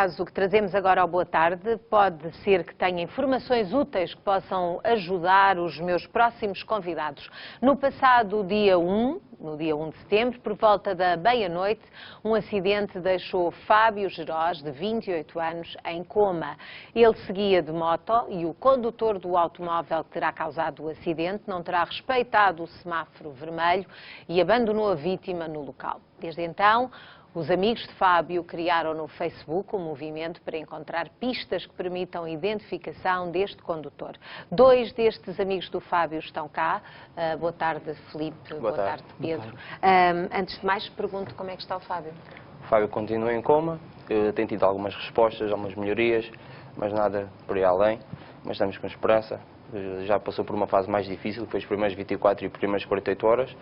caso que trazemos agora ao Boa Tarde pode ser que tenha informações úteis que possam ajudar os meus próximos convidados. No passado no dia 1 de setembro, por volta da meia-noite, um acidente deixou Fábio Gerós, de 28 anos, em coma. Ele seguia de moto e o condutor do automóvel que terá causado o acidente não terá respeitado o semáforo vermelho e abandonou a vítima no local. Desde então, os amigos de Fábio criaram no Facebook um movimento para encontrar pistas que permitam a identificação deste condutor. 2 destes amigos do Fábio estão cá. Boa tarde, Filipe. Boa tarde, Pedro. Antes de mais, pergunto como é que está o Fábio. O Fábio continua em coma, tem tido algumas respostas, algumas melhorias, mas nada por aí além. Mas estamos com esperança. Já passou por uma fase mais difícil, que foi os primeiros 24 e os primeiros 48 horas.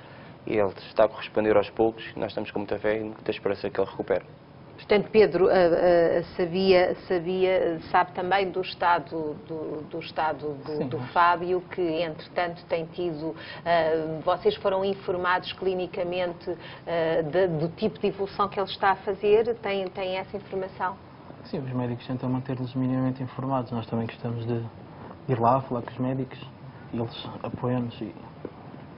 E ele está a corresponder aos poucos. Nós estamos com muita fé e muita esperança que ele recupere. Portanto, Pedro, sabe também do estado do Fábio, que entretanto tem tido, vocês foram informados clinicamente do tipo de evolução que ele está a fazer? Tem essa informação? Sim, os médicos tentam manter-nos minimamente informados. Nós também gostamos de ir lá, falar com os médicos, e eles apoiam-nos e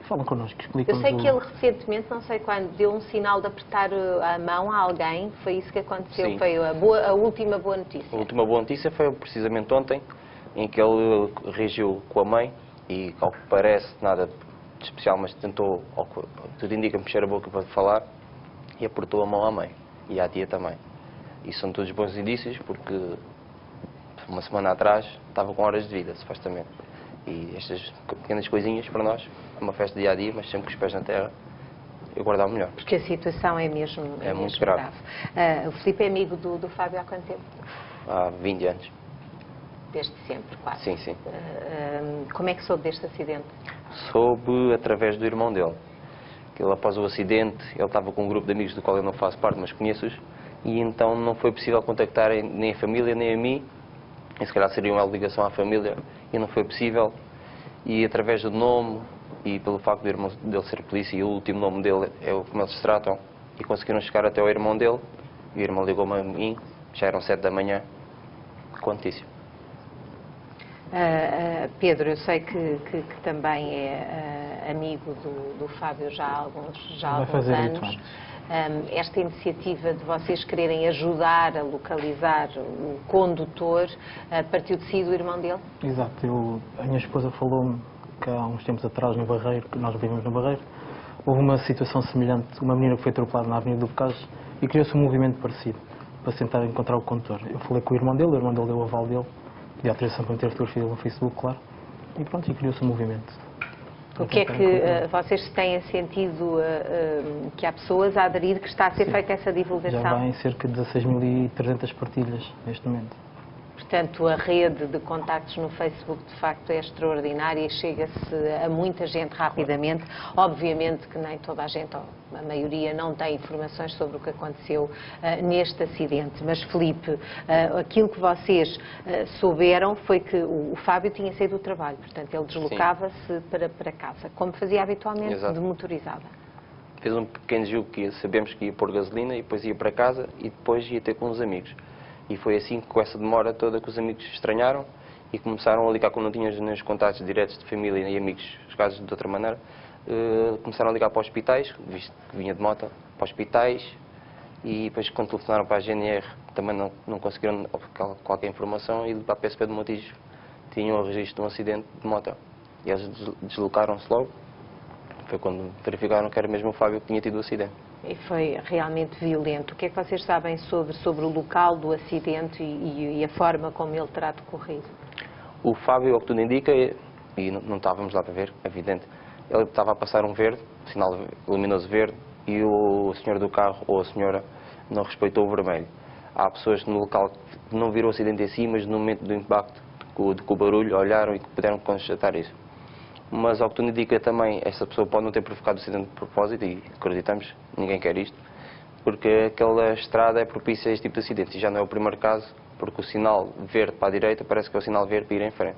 falam connosco, explicam-nos. Eu sei que ele recentemente, não sei quando, deu um sinal de apertar a mão a alguém. Foi isso que aconteceu? Sim. Foi a última boa notícia? A última boa notícia foi precisamente ontem, em que ele reagiu com a mãe e, ao que parece, nada de especial, mas tentou, tudo indica, mexer a boca para falar e apertou a mão à mãe e à tia também. E são todos bons indícios, porque uma semana atrás estava com horas de vida, supostamente. E estas pequenas coisinhas para nós, é uma festa dia-a-dia, mas sempre com os pés na terra, eu guardar o melhor. Porque a situação é mesmo muito grave. O Filipe é amigo do Fábio há quanto tempo? Há 20 anos. Desde sempre, quase? Sim, sim. Como é que soube deste acidente? Soube através do irmão dele. Que ele, após o acidente, ele estava com um grupo de amigos do qual eu não faço parte, mas conheço-os, e então não foi possível contactar nem a família, nem a mim, e se calhar seria uma ligação à família, e não foi possível. E através do nome, e pelo facto do irmão dele ser polícia, e o último nome dele é como eles se tratam, e conseguiram chegar até ao irmão dele, e o irmão ligou-me a mim, já eram 7 da manhã, com a notícia. Pedro, eu sei que também é amigo do Fábio já há alguns anos. Esta iniciativa de vocês quererem ajudar a localizar o condutor partiu de si, do irmão dele? Exato. A minha esposa falou-me que há uns tempos atrás, no Barreiro, que nós vivemos no Barreiro, houve uma situação semelhante, uma menina que foi atropelada na Avenida do Bocage, e criou-se um movimento parecido para tentar encontrar o condutor. Eu falei com o irmão dele deu o aval dele, e a autorização para meter a fotografia dele no Facebook, claro, e pronto, e criou-se um movimento. O que é que vocês têm sentido que há pessoas a aderir, que está a ser feita essa divulgação? Já vai em cerca de 16.300 partilhas neste momento. Portanto, a rede de contactos no Facebook, de facto, é extraordinária e chega-se a muita gente rapidamente. Obviamente que nem toda a gente, ou a maioria, não tem informações sobre o que aconteceu neste acidente. Mas, Filipe, aquilo que vocês souberam foi que o Fábio tinha saído do trabalho. Portanto, ele deslocava-se para casa, como fazia habitualmente. Exato. De motorizada. Fez um pequeno jogo que sabemos que ia pôr gasolina e depois ia para casa e depois ia ter com os amigos. E foi assim, com essa demora toda, que os amigos estranharam e começaram a ligar, como não tinham os contactos diretos de família e amigos, os casos de outra maneira, começaram a ligar para hospitais, visto que vinha de moto, para hospitais, e depois quando telefonaram para a GNR também não conseguiram qualquer informação, e para a PSP de Montijo tinham o registro de um acidente de moto. E eles deslocaram-se logo, foi quando verificaram que era mesmo o Fábio que tinha tido o acidente. E foi realmente violento. O que é que vocês sabem sobre o local do acidente e a forma como ele terá decorrido? O Fábio, ao que tudo indica, e não estávamos lá para ver, é evidente, ele estava a passar um verde, sinal luminoso verde, e o senhor do carro, ou a senhora, não respeitou o vermelho. Há pessoas no local que não viram o acidente em si, mas no momento do impacto, com o barulho, olharam e puderam constatar isso. Mas, ao que tudo indica também, essa pessoa pode não ter provocado o acidente de propósito, e acreditamos, ninguém quer isto, porque aquela estrada é propícia a este tipo de acidentes. E já não é o primeiro caso, porque o sinal verde para a direita parece que é o sinal verde para ir em frente.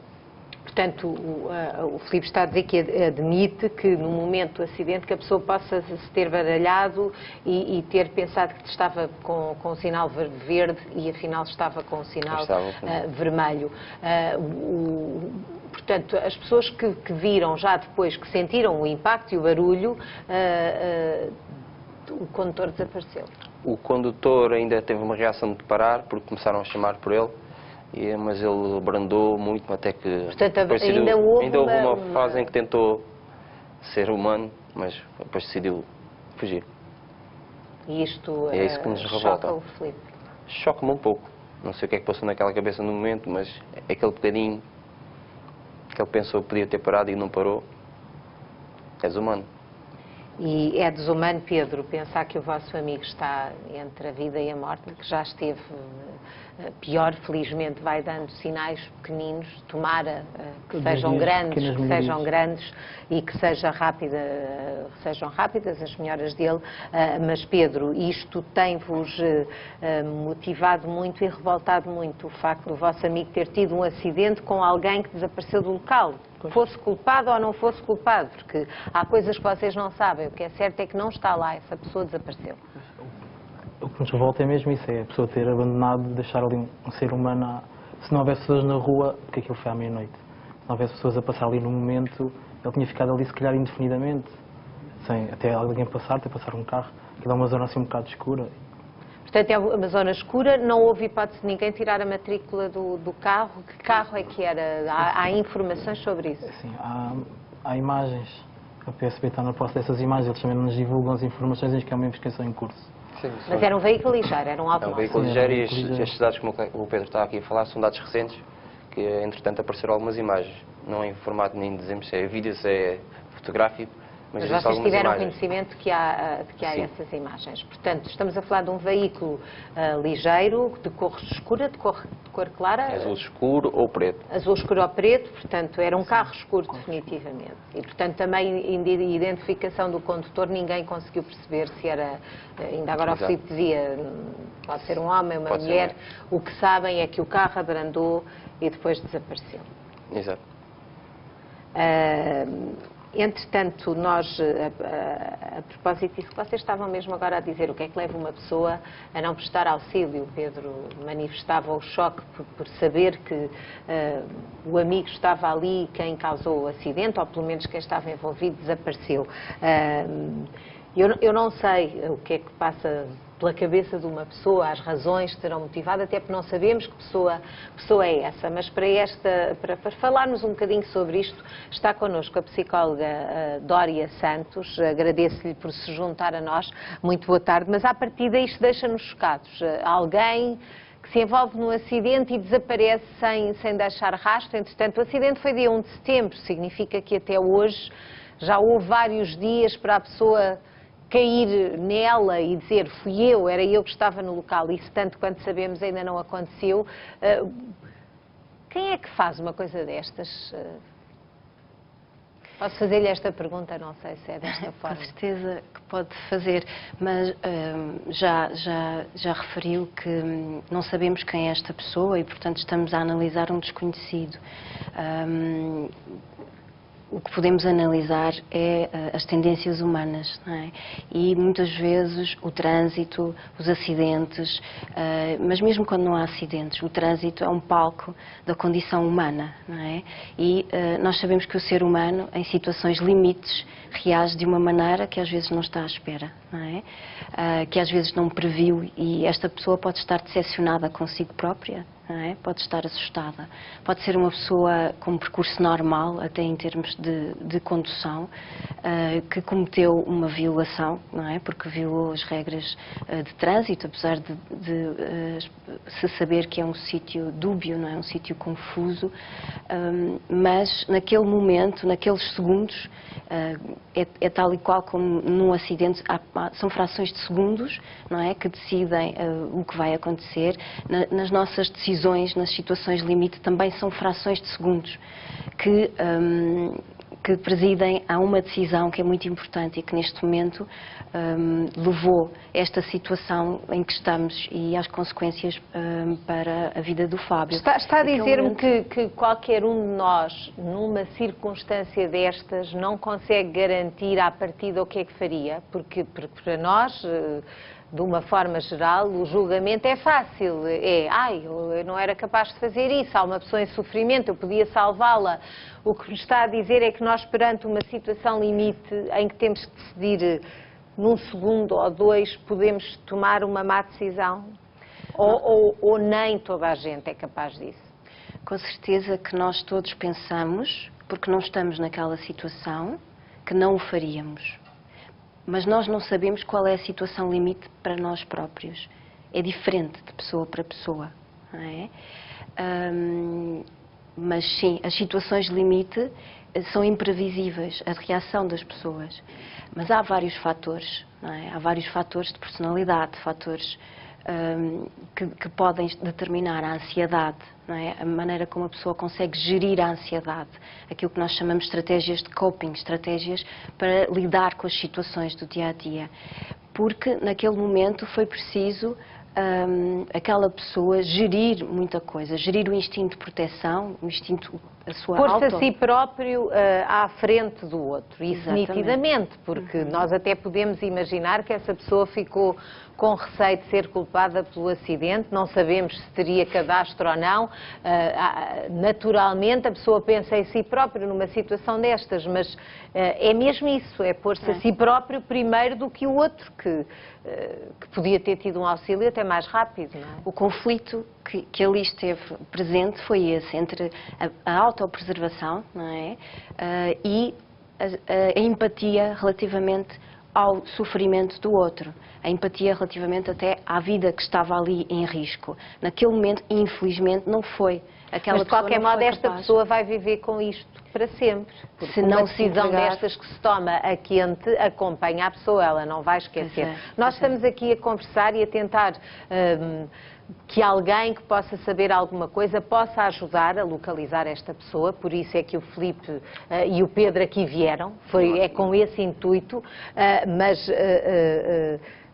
Portanto, o Filipe está a dizer que admite que no momento do acidente que a pessoa possa se ter baralhado e ter pensado que estava com o sinal verde e afinal estava com o sinal vermelho. Portanto, as pessoas que viram já depois, que sentiram o impacto e o barulho, o condutor desapareceu. O condutor ainda teve uma reação de parar, porque começaram a chamar por ele. Mas ele brandou muito até que... Portanto, ainda houve uma fase em que tentou ser humano, mas depois decidiu fugir. E isto é isso que nos revolta. Choca o Filipe? Choca-me um pouco. Não sei o que é que passou naquela cabeça no momento, mas aquele bocadinho que ele pensou que podia ter parado e não parou, é desumano. E é desumano, Pedro, pensar que o vosso amigo está entre a vida e a morte, que já esteve pior, felizmente vai dando sinais pequeninos, tomara que sejam grandes e que sejam rápidas as melhoras dele, mas Pedro, isto tem-vos motivado muito e revoltado muito o facto do vosso amigo ter tido um acidente com alguém que desapareceu do local. Fosse culpado ou não fosse culpado, porque há coisas que vocês não sabem. O que é certo é que não está lá, essa pessoa desapareceu. O que nos revolta é mesmo isso, é a pessoa ter abandonado, deixar ali um ser humano. Se não houvesse pessoas na rua, porque aquilo foi à meia-noite, se não houvesse pessoas a passar ali no momento, ele tinha ficado ali se calhar indefinidamente, sem até alguém passar, até passar um carro. Aquilo é uma zona assim um bocado escura. Portanto, é uma zona escura, não houve hipótese de ninguém tirar a matrícula do carro. Que carro é que era? Há informações sobre isso? Sim, há imagens. A PSP está na posse dessas imagens, eles também não nos divulgam as informações, diz que é uma investigação em curso. Sim, mas era um veículo ligeiro, era um automóvel? É um veículo ligeiro e estes dados, como o Pedro está aqui a falar, são dados recentes, que entretanto apareceram algumas imagens. Não é em formato nem dizemos se é vídeo, se é fotográfico. Mas vocês tiveram conhecimento de que há essas imagens. Portanto, estamos a falar de um veículo ligeiro, de cor escura, de cor clara? Azul escuro ou preto. Azul escuro ou preto, portanto, era um carro escuro definitivamente. E, portanto, também a identificação do condutor, ninguém conseguiu perceber se era, ainda agora o Filipe dizia, pode ser um homem, uma mulher. O que sabem é que o carro abrandou e depois desapareceu. Exato. Entretanto, nós, a propósito disso que vocês estavam mesmo agora a dizer, o que é que leva uma pessoa a não prestar auxílio? O Pedro manifestava o choque por saber que o amigo estava ali, quem causou o acidente, ou pelo menos quem estava envolvido, desapareceu. Eu não sei o que é que passa pela cabeça de uma pessoa, as razões que terão motivado, até porque não sabemos que pessoa é essa, mas para falarmos um bocadinho sobre isto, está connosco a psicóloga Dória Santos, agradeço-lhe por se juntar a nós, muito boa tarde, mas à partida isto deixa-nos chocados, alguém que se envolve num acidente e desaparece sem deixar rastro. Entretanto, o acidente foi dia 1 de setembro, significa que até hoje já houve vários dias para a pessoa cair nela e dizer era eu que estava no local. Isso, tanto quanto sabemos, ainda não aconteceu. Quem é que faz uma coisa destas? Posso fazer-lhe esta pergunta? Não sei se é desta forma. Com certeza que pode fazer, mas já referiu que não sabemos quem é esta pessoa e, portanto, estamos a analisar um desconhecido. O que podemos analisar é as tendências humanas, não é? E muitas vezes o trânsito, os acidentes, mas mesmo quando não há acidentes, o trânsito é um palco da condição humana, não é? E nós sabemos que o ser humano, em situações limites, reage de uma maneira que às vezes não está à espera, não é? Que às vezes não previu, e esta pessoa pode estar decepcionada consigo própria, não é? Pode estar assustada, pode ser uma pessoa com um percurso normal, até em termos de condução, que cometeu uma violação, não é? Porque violou as regras de trânsito, apesar de se saber que é um sítio dúbio, não é? Um sítio confuso, mas naquele momento, naqueles segundos, é tal e qual como num acidente, são frações de segundos, não é? Que decidem o que vai acontecer. Nas nossas decisões, nas situações limite, também são frações de segundos que que presidem a uma decisão que é muito importante e que neste momento levou esta situação em que estamos e às consequências para a vida do Fábio. Está a dizer-me que qualquer um de nós, numa circunstância destas, não consegue garantir à partida o que é que faria? Porque para nós, de uma forma geral, o julgamento é fácil. Eu não era capaz de fazer isso, há uma pessoa em sofrimento, eu podia salvá-la. O que me está a dizer é que nós, perante uma situação limite em que temos que decidir num segundo ou dois, podemos tomar uma má decisão? Ou nem toda a gente é capaz disso? Com certeza que nós todos pensamos, porque não estamos naquela situação, que não o faríamos. Mas nós não sabemos qual é a situação limite para nós próprios. É diferente de pessoa para pessoa, não é? Mas sim, as situações limite são imprevisíveis, a reação das pessoas. Mas há vários fatores, não é? Há vários fatores de personalidade, fatores que podem determinar a ansiedade, não é? A maneira como a pessoa consegue gerir a ansiedade, aquilo que nós chamamos de estratégias de coping, estratégias para lidar com as situações do dia a dia. Porque naquele momento foi preciso aquela pessoa gerir muita coisa, gerir o instinto de proteção, o instinto, a sua pôr-se a si próprio à frente do outro, isso Exatamente. Nitidamente, porque nós até podemos imaginar que essa pessoa ficou com receio de ser culpada pelo acidente, não sabemos se teria cadastro ou não, naturalmente a pessoa pensa em si próprio numa situação destas, mas é mesmo isso, é pôr-se a si próprio primeiro do que o outro, que podia ter tido um auxílio até mais rápido, não é? O conflito que ali esteve presente foi esse, entre a autopreservação, não é? E a empatia relativamente ao sofrimento do outro, a empatia relativamente até à vida que estava ali em risco. Naquele momento, infelizmente, não foi. Mas de qualquer modo esta pessoa vai viver com isto para sempre, porque se não uma decisão destas que se toma a quente acompanha a pessoa, ela não vai esquecer. Nós estamos aqui a conversar e a tentar que alguém que possa saber alguma coisa possa ajudar a localizar esta pessoa, por isso é que o Filipe e o Pedro aqui vieram, é com esse intuito, mas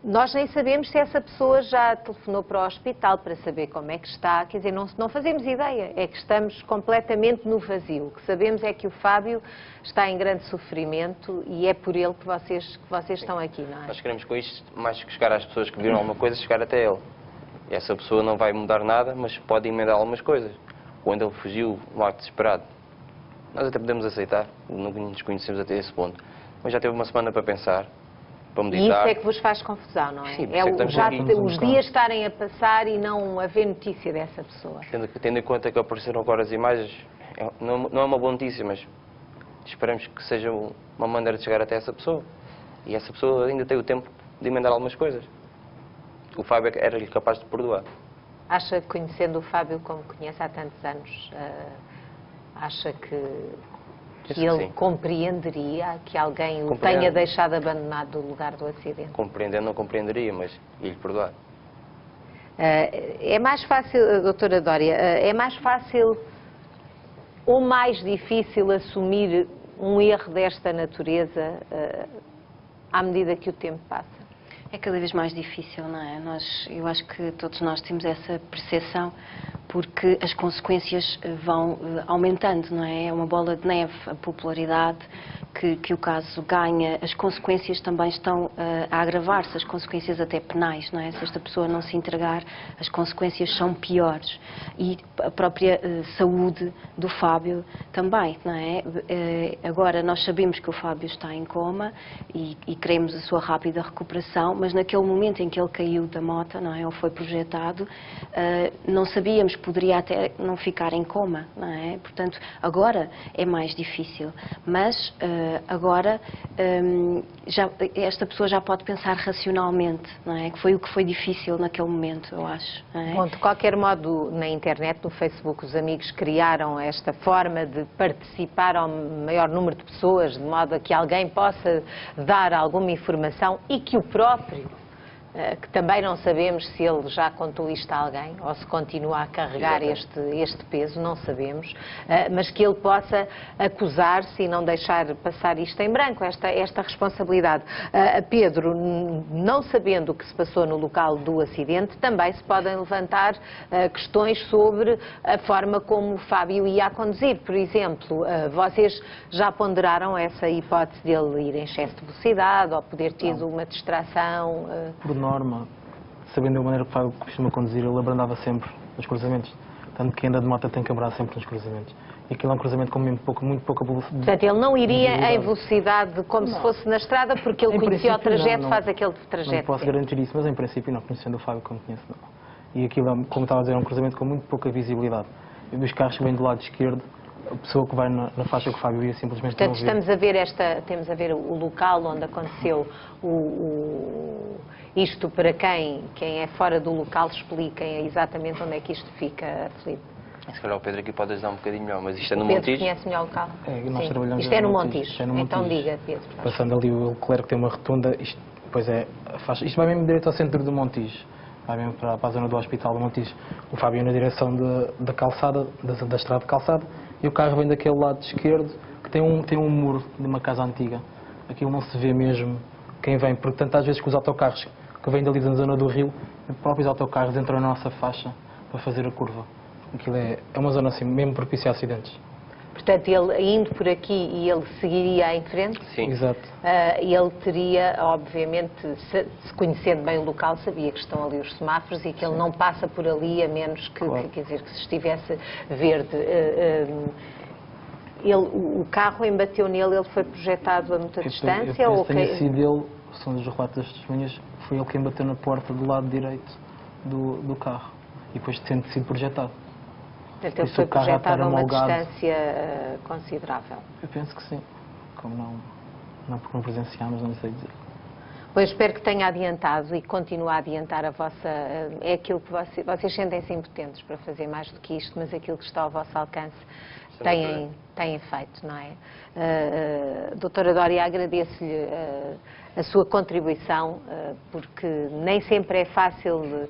nós nem sabemos se essa pessoa já telefonou para o hospital para saber como é que está, quer dizer, não fazemos ideia, é que estamos completamente no vazio. O que sabemos é que o Fábio está em grande sofrimento e é por ele que vocês estão aqui, não é? Nós queremos com isto, mais que chegar às pessoas que viram alguma coisa, chegar até ele. E essa pessoa não vai mudar nada, mas pode emendar algumas coisas. Quando ele fugiu, um ato desesperado, nós até podemos aceitar, não nos conhecemos até esse ponto. Mas já teve uma semana para pensar, para meditar. E isso é que vos faz confusão, não é? Sim, os dias estarem a passar e não haver notícia dessa pessoa. Tendo em conta que apareceram agora as imagens, não é uma boa notícia, mas esperamos que seja uma maneira de chegar até essa pessoa. E essa pessoa ainda tem o tempo de emendar algumas coisas. O Fábio era-lhe capaz de perdoar. Acha que, conhecendo o Fábio como conhece há tantos anos, acha que ele compreenderia que alguém o tenha deixado abandonado no lugar do acidente? Compreender não compreenderia, mas ia-lhe perdoar. É mais fácil, doutora Dória, é mais fácil ou mais difícil assumir um erro desta natureza à medida que o tempo passa? É cada vez mais difícil, não é? Eu acho que todos nós temos essa percepção, porque as consequências vão aumentando, não é? É uma bola de neve, a popularidade que o caso ganha, as consequências também estão a agravar-se, as consequências até penais, não é? Se esta pessoa não se entregar, as consequências são piores. E a própria saúde do Fábio também, não é? Agora, nós sabemos que o Fábio está em coma e queremos a sua rápida recuperação, mas naquele momento em que ele caiu da moto, não é? Ou foi projetado, não sabíamos, poderia até não ficar em coma, não é? Portanto, agora é mais difícil, mas agora esta pessoa já pode pensar racionalmente, não é? Que foi o que foi difícil naquele momento, eu acho. Não é? Bom, de qualquer modo, na internet, no Facebook, os amigos criaram esta forma de participar ao maior número de pessoas, de modo a que alguém possa dar alguma informação e que o próprio que também não sabemos se ele já contou isto a alguém ou se continua a carregar este peso, não sabemos, mas que ele possa acusar-se e não deixar passar isto em branco, esta responsabilidade. Pedro, não sabendo o que se passou no local do acidente, também se podem levantar questões sobre a forma como o Fábio ia a conduzir. Por exemplo, vocês já ponderaram essa hipótese dele ir em excesso de velocidade ou poder ter tido uma distração? Por norma, sabendo a maneira que o Fábio costuma conduzir, ele abrandava sempre nos cruzamentos. Tanto que anda de moto tem que abrar sempre nos cruzamentos. E aquilo é um cruzamento com muito pouca velocidade. Portanto, ele não iria em velocidade como se fosse na estrada, porque ele conhecia o trajeto, faz aquele trajeto. Não posso garantir isso, mas em princípio não, conhecendo o Fábio como conheço, não. E aquilo, como estava a dizer, é um cruzamento com muito pouca visibilidade. E dos carros que vêm do lado esquerdo, a pessoa que vai na faixa que o Fábio ia simplesmente Portanto, não vê. temos a ver o local onde aconteceu isto para quem é fora do local, expliquem exatamente onde é que isto fica, Filipe. Se calhar o Pedro aqui pode ajudar um bocadinho melhor, mas isto é no Pedro Montijo. conhece melhor o local? Nós trabalhamos Isto é no Montijo. Então diga, Pedro. Passando ali o Leclerc tem uma rotunda, isto, depois é a faixa, isto vai mesmo direito ao centro do Montijo. Vai mesmo para a zona do Hospital do Montijo. O Fábio na direção da calçada, da estrada de calçada, e o carro vem daquele lado esquerdo, que tem um muro de uma casa antiga. Aquilo não se vê mesmo quem vem, porque tantas vezes que os autocarros que vêm dali da zona do Rio, os próprios autocarros entram na nossa faixa para fazer a curva. Aquilo é uma zona assim, mesmo propícia a acidentes. Portanto, ele indo por aqui e ele seguiria em frente? Sim. Exato. Ele teria, obviamente, se conhecendo bem o local, sabia que estão ali os semáforos e que ele não passa por ali a menos que, claro. quer dizer, que se estivesse verde. O carro embateu nele, ele foi projetado a muita distância? Eu tenho sido ele, são dos relatos das testemunhas, foi ele quem bateu na porta do lado direito do carro e depois tendo sido projetado. Portanto, ele foi projetado a uma distância considerável. Eu penso que sim. Como não porque não presenciámos, não sei dizer. Pois espero que tenha adiantado e continue a adiantar a vossa... É aquilo que vocês sentem-se impotentes para fazer mais do que isto, mas aquilo que está ao vosso alcance têm feito, não é? Doutora Dória, agradeço-lhe a sua contribuição, porque nem sempre é fácil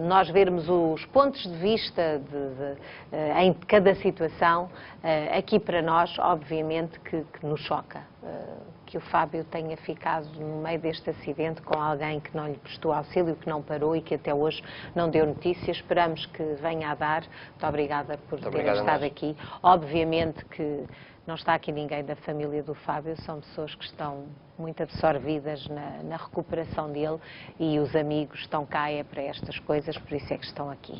nós vermos os pontos de vista em cada situação. Aqui para nós, obviamente, que nos choca que o Fábio tenha ficado no meio deste acidente com alguém que não lhe prestou auxílio, que não parou e que até hoje não deu notícias. Esperamos que venha a dar. Muito obrigada por ter estado aqui. Obviamente que não está aqui ninguém da família do Fábio, são pessoas que estão muito absorvidas na recuperação dele e os amigos estão cá para estas coisas, por isso é que estão aqui.